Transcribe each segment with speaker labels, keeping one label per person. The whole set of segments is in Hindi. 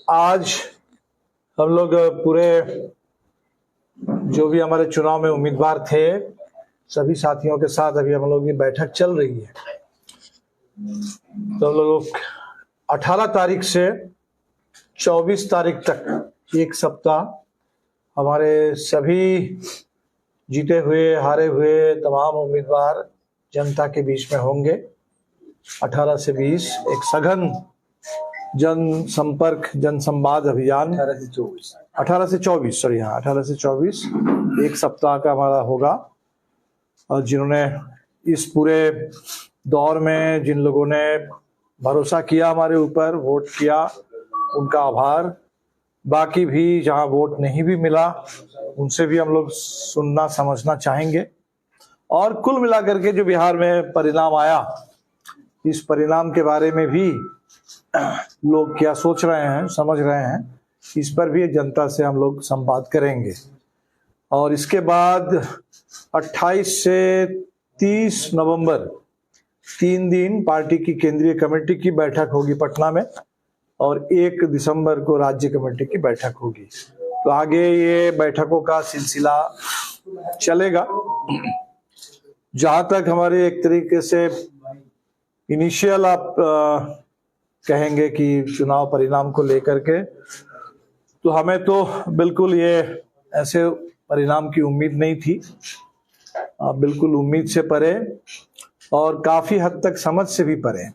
Speaker 1: आज हम लोग पूरे जो भी हमारे चुनाव में उम्मीदवार थे सभी साथियों के साथ अभी हम लोग की बैठक चल रही है। तो हम लोग 18 तारीख से 24 तारीख तक एक सप्ताह हमारे सभी जीते हुए हारे हुए तमाम उम्मीदवार जनता के बीच में होंगे। 18 से 20 एक सघन जन संपर्क जन संवाद अभियान 18 से 24 एक सप्ताह का हमारा होगा। और जिन्होंने इस पूरे दौर में जिन लोगों ने भरोसा किया हमारे ऊपर, वोट किया, उनका आभार। बाकी भी जहां वोट नहीं भी मिला उनसे भी हम लोग सुनना समझना चाहेंगे। और कुल मिलाकर के जो बिहार में परिणाम आया, इस परिणाम के बारे में भी लोग क्या सोच रहे हैं, समझ रहे हैं, इस पर भी जनता से हम लोग संवाद करेंगे। और इसके बाद 28 से 30 नवंबर 3 दिन पार्टी की केंद्रीय कमेटी की बैठक होगी पटना में, और 1 दिसंबर को राज्य कमेटी की बैठक होगी। तो आगे ये बैठकों का सिलसिला चलेगा। जहां तक हमारे एक तरीके से इनिशियल आप कहेंगे कि चुनाव परिणाम को लेकर के, तो हमें तो बिल्कुल ये ऐसे परिणाम की उम्मीद नहीं थी, बिल्कुल उम्मीद से परे और काफी हद तक समझ से भी परे।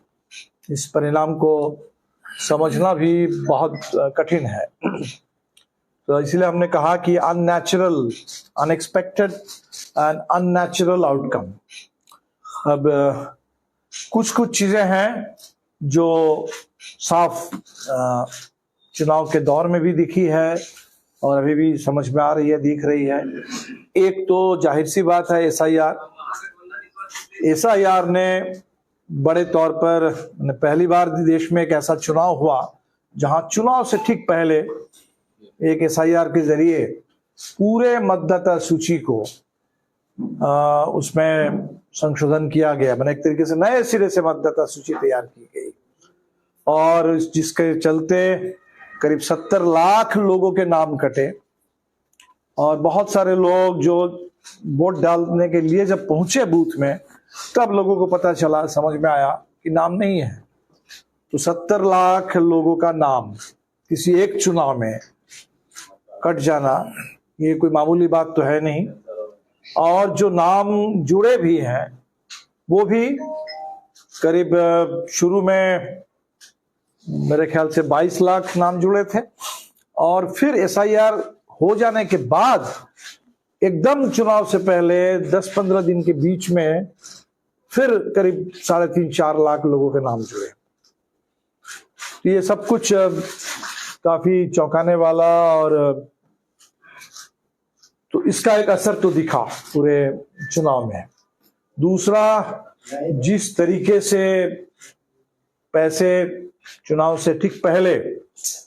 Speaker 1: इस परिणाम को समझना भी बहुत कठिन है। तो इसलिए हमने कहा कि unnatural, unexpected and unnatural outcome. अब कुछ चीजें हैं जो साफ चुनाव के दौर में भी दिखी है और अभी भी समझ में आ रही है, दिख रही है। एक तो जाहिर सी बात है एसआईआर ने बड़े तौर पर पहली बार देश में एक ऐसा चुनाव हुआ जहां चुनाव से ठीक पहले एक एसआईआर के जरिए पूरे मतदाता सूची को उसमें संशोधन किया गया। मैंने एक तरीके से नए सिरे से मतदाता सूची तैयार की गई, और जिसके चलते करीब 70 लाख लोगों के नाम कटे। और बहुत सारे लोग जो वोट डालने के लिए जब पहुंचे बूथ में, तब लोगों को पता चला, समझ में आया कि नाम नहीं है। तो 70 लाख लोगों का नाम किसी एक चुनाव में कट जाना, ये कोई मामूली बात तो है नहीं। और जो नाम जुड़े भी हैं वो भी करीब शुरू में मेरे ख्याल से 22 लाख नाम जुड़े थे, और फिर एसआईआर हो जाने के बाद एकदम चुनाव से पहले 10-15 दिन के बीच में फिर करीब 3.5-4 लाख लोगों के नाम जुड़े। तो ये सब कुछ काफी चौंकाने वाला, और तो इसका एक असर तो दिखा पूरे चुनाव में। दूसरा, जिस तरीके से पैसे चुनाव से ठीक पहले,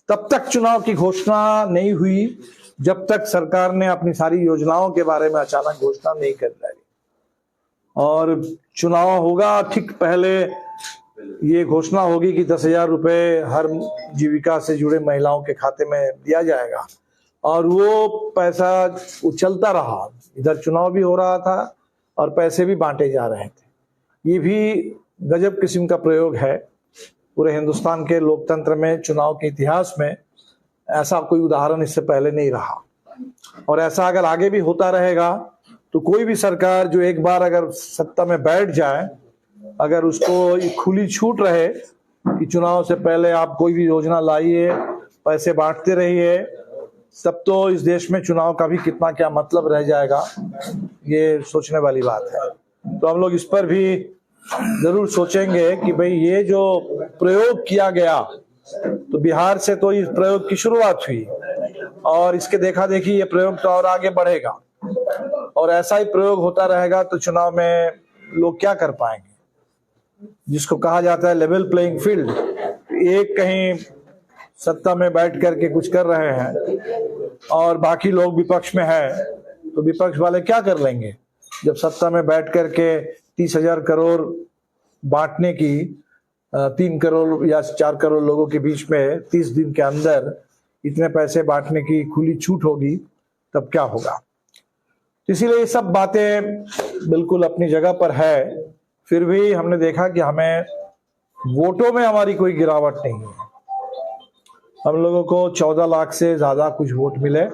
Speaker 1: तब तक चुनाव की घोषणा नहीं हुई जब तक सरकार ने अपनी सारी योजनाओं के बारे में अचानक घोषणा नहीं कर दी। और चुनाव होगा ठीक पहले ये घोषणा होगी कि 10,000 रुपए हर जीविका से जुड़े महिलाओं के खाते में दिया जाएगा, और वो पैसा चलता रहा। इधर चुनाव भी हो रहा था और पैसे भी बांटे जा रहे थे। ये भी गजब किस्म का प्रयोग है पूरे हिंदुस्तान के लोकतंत्र में। चुनाव के इतिहास में ऐसा कोई उदाहरण इससे पहले नहीं रहा, और ऐसा अगर आगे भी होता रहेगा तो कोई भी सरकार जो एक बार अगर सत्ता में बैठ जाए, अगर उसको खुली छूट रहे कि चुनाव से पहले आप कोई भी योजना लाइए, पैसे बांटते रहिए, तब तो इस देश में चुनाव का भी कितना क्या मतलब रह जाएगा, ये सोचने वाली बात है। तो हम लोग इस पर भी जरूर सोचेंगे कि भाई ये जो प्रयोग किया गया, तो बिहार से तो इस प्रयोग की शुरुआत हुई, और इसके देखा देखी ये प्रयोग तो और आगे बढ़ेगा, और ऐसा ही प्रयोग होता रहेगा तो चुनाव में लोग क्या कर पाएंगे। जिसको कहा जाता है लेवल प्लेइंग फील्ड। एक कहीं सत्ता में बैठ करके कुछ कर रहे हैं और बाकी लोग विपक्ष में है, तो विपक्ष वाले क्या कर लेंगे जब सत्ता में बैठ करके 30,000 करोड़ बांटने की 3 करोड़ या 4 करोड़ लोगों के बीच में 30 दिन के अंदर इतने पैसे बांटने की खुली छूट होगी, तब क्या होगा। इसीलिए ये सब बातें बिल्कुल अपनी जगह पर है। फिर भी हमने देखा कि हमें वोटों में हमारी कोई गिरावट नहीं है। हम लोगों को 14 लाख से ज़्यादा कुछ वोट मिले,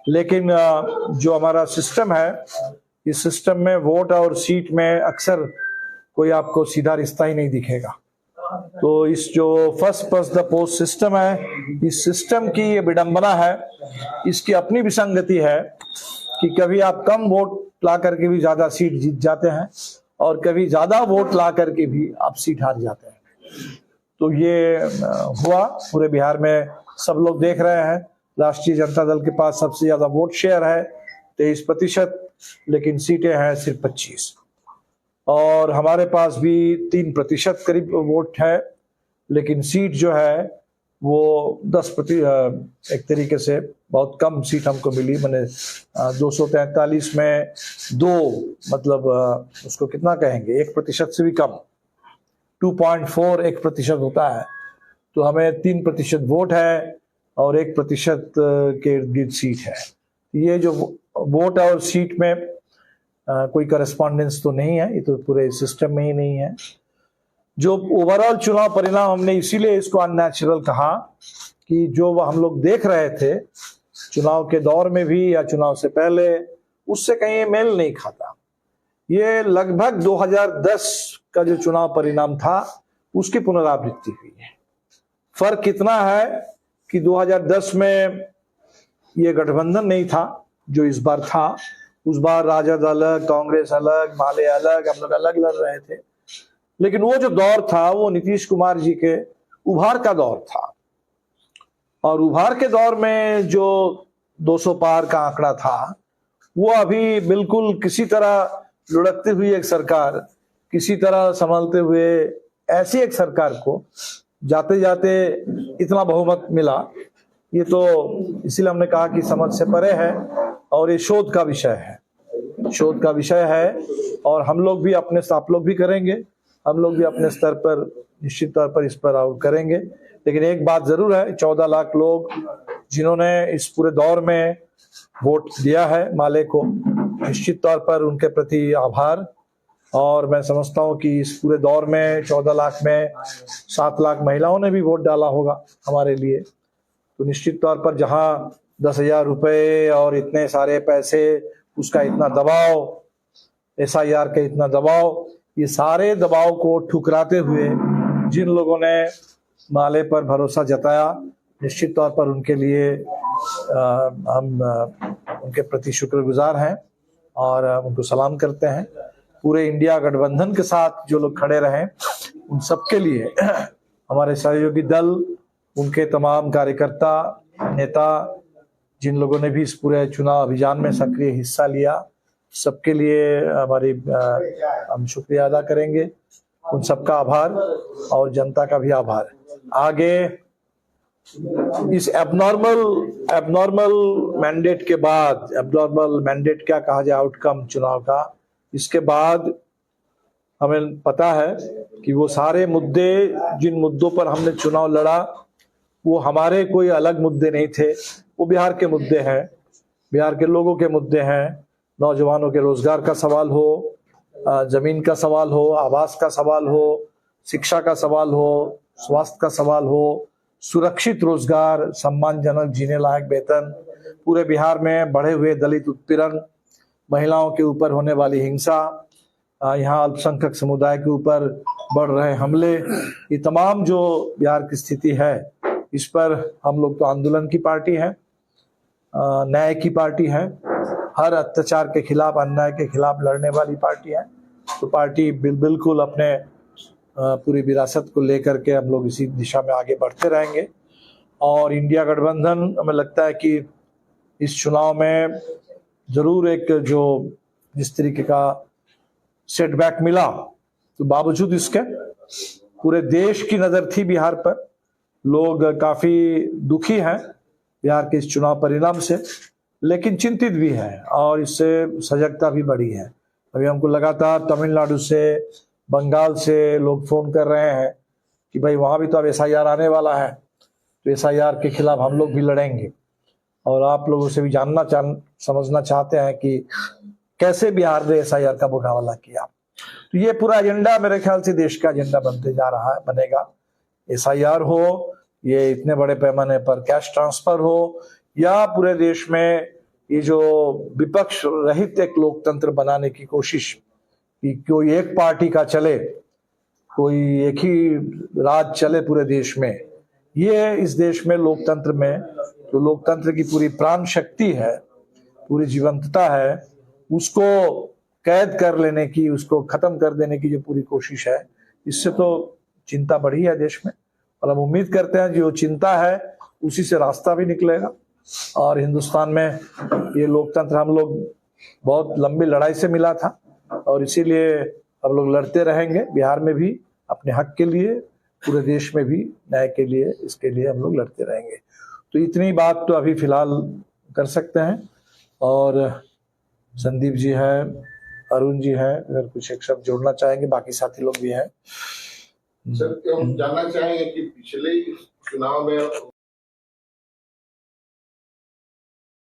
Speaker 1: लेकिन जो हमारा सिस्टम है, इस सिस्टम में वोट और सीट में अक्सर कोई आपको सीधा रिश्ता ही नहीं दिखेगा। तो इस जो first past the post system है, इस सिस्टम की ये विडंबना है, इसकी अपनी विसंगति है कि कभी आप कम वोट ला करके भी ज्यादा सीट जीत जाते हैं और कभी ज्यादा वोट ला करके भी आप सीट हार जाते हैं। तो ये हुआ पूरे बिहार में, सब लोग देख रहे हैं। राष्ट्रीय जनता दल के पास सबसे ज्यादा वोट शेयर है 23%, लेकिन सीटें हैं सिर्फ 25, और हमारे पास भी 3% करीब वोट है, लेकिन सीट जो है वो 10%, एक तरीके से बहुत कम सीट हमको मिली। मैंने 243 में 2, मतलब उसको कितना कहेंगे, 1% से भी कम, 2.4 1% होता है। तो हमें 3% वोट है और 1% के इर्द गिर्द सीट है। ये जो वोट और सीट में कोई करस्पॉन्डेंस तो नहीं है, ये तो पूरे सिस्टम में ही नहीं है। जो ओवरऑल चुनाव परिणाम, हमने इसीलिए इसको अननेचुरल कहा कि जो हम लोग देख रहे थे चुनाव के दौर में भी या चुनाव से पहले, उससे कहीं मेल नहीं खाता। ये लगभग 2010 का जो चुनाव परिणाम था उसकी पुनरावृत्ति हुई है। फर्क कितना है कि 2010 में ये गठबंधन नहीं था जो इस बार था। उस बार राजद अलग, कांग्रेस अलग, माले अलग, हम लोग अलग लड़ रहे थे। लेकिन वो जो दौर था वो नीतीश कुमार जी के उभार का दौर था, और उभार के दौर में जो 200 पार का आंकड़ा था वो अभी बिल्कुल किसी तरह लुढ़कती हुई एक सरकार, किसी तरह संभलते हुए ऐसी एक सरकार को जाते जाते इतना बहुमत मिला, ये तो इसीलिए हमने कहा कि समझ से परे है और ये शोध का विषय है, शोध का विषय है। और हम लोग भी अपने, आप लोग भी करेंगे, हम लोग भी अपने स्तर पर निश्चित तौर पर इस पर और करेंगे। लेकिन एक बात जरूर है, 14 लाख लोग जिन्होंने इस पूरे दौर में वोट दिया है माले को, निश्चित तौर पर उनके प्रति आभार। और मैं समझता हूं कि इस पूरे दौर में 14 लाख में 7 लाख महिलाओं ने भी वोट डाला होगा हमारे लिए। तो निश्चित तौर पर जहां 10,000 रुपए और इतने सारे पैसे, उसका इतना दबाव, SIR का इतना दबाव, ये सारे दबाव को ठुकराते हुए जिन लोगों ने माले पर भरोसा जताया, निश्चित तौर पर उनके लिए हम उनके प्रति शुक्रगुजार हैं और उनको सलाम करते हैं। पूरे इंडिया गठबंधन के साथ जो लोग खड़े रहे, उन सबके लिए हमारे सहयोगी दल, उनके तमाम कार्यकर्ता, नेता, जिन लोगों ने भी इस पूरे चुनाव अभियान में सक्रिय हिस्सा लिया, सबके लिए हमारी हम शुक्रिया अदा करेंगे। उन सबका आभार और जनता का भी आभार। आगे इस एबनॉर्मल मैंडेट के बाद, एबनॉर्मल मैंडेट क्या कहा जाए, आउटकम चुनाव का, इसके बाद हमें पता है कि वो सारे मुद्दे, जिन मुद्दों पर हमने चुनाव लड़ा, वो हमारे कोई अलग मुद्दे नहीं थे, वो बिहार के मुद्दे हैं, बिहार के लोगों के मुद्दे हैं। नौजवानों के रोजगार का सवाल हो, जमीन का सवाल हो, आवास का सवाल हो, शिक्षा का सवाल हो, स्वास्थ्य का सवाल हो, सुरक्षित रोजगार, सम्मानजनक जीने लायक वेतन, पूरे बिहार में बढ़े हुए दलित उत्पीड़न, महिलाओं के ऊपर होने वाली हिंसा, यहाँ अल्पसंख्यक समुदाय के ऊपर बढ़ रहे हमले, ये तमाम जो बिहार की स्थिति है, इस पर हम लोग तो आंदोलन की पार्टी है, न्याय की पार्टी है, हर अत्याचार के खिलाफ, अन्याय के खिलाफ लड़ने वाली पार्टी है। तो पार्टी बिल्कुल अपने पूरी विरासत को लेकर के हम लोग इसी दिशा में आगे बढ़ते रहेंगे। और इंडिया गठबंधन, हमें लगता है कि इस चुनाव में जरूर एक जो जिस तरीके का सेटबैक मिला, तो बावजूद इसके पूरे देश की नजर थी बिहार पर, लोग काफी दुखी हैं बिहार के इस चुनाव परिणाम से, लेकिन चिंतित भी है और इससे सजगता भी बढ़ी है। अभी हमको लगातार तमिलनाडु से, बंगाल से लोग फोन कर रहे हैं कि भाई वहां भी तो अब एसआईआर आने वाला है, तो एसआईआर के खिलाफ हम लोग भी लड़ेंगे। और आप लोगों से भी समझना चाहते हैं कि कैसे बिहार ने एसआईआर का मुकाबला किया। तो ये पूरा एजेंडा मेरे ख्याल से देश का एजेंडा बनते जा रहा है, बनेगा। एसआईआर हो, ये इतने बड़े पैमाने पर कैश ट्रांसफर हो, या पूरे देश में ये जो विपक्ष रहित एक लोकतंत्र बनाने की कोशिश कि कोई एक पार्टी का चले, कोई एक ही राज चले पूरे देश में, ये इस देश में लोकतंत्र में जो लोकतंत्र की पूरी प्राण शक्ति है, पूरी जीवंतता है, उसको कैद कर लेने की, उसको खत्म कर देने की जो पूरी कोशिश है, इससे तो चिंता बढ़ी है देश में। और हम उम्मीद करते हैं जो चिंता है उसी से रास्ता भी निकलेगा। और हिंदुस्तान में ये लोकतंत्र हम लोग बहुत लंबी लड़ाई से मिला था, और इसीलिए हम लोग लड़ते रहेंगे बिहार में भी अपने हक के लिए, पूरे देश में भी न्याय के लिए, इसके लिए हम लोग लड़ते रहेंगे। तो इतनी बात तो अभी फिलहाल कर सकते हैं। और संदीप जी हैं, अरुण जी हैं, अगर कुछ एक शब्द जोड़ना चाहेंगे, बाकी साथी लोग भी हैं।
Speaker 2: सर, हम जानना चाहेंगे कि पिछले चुनाव में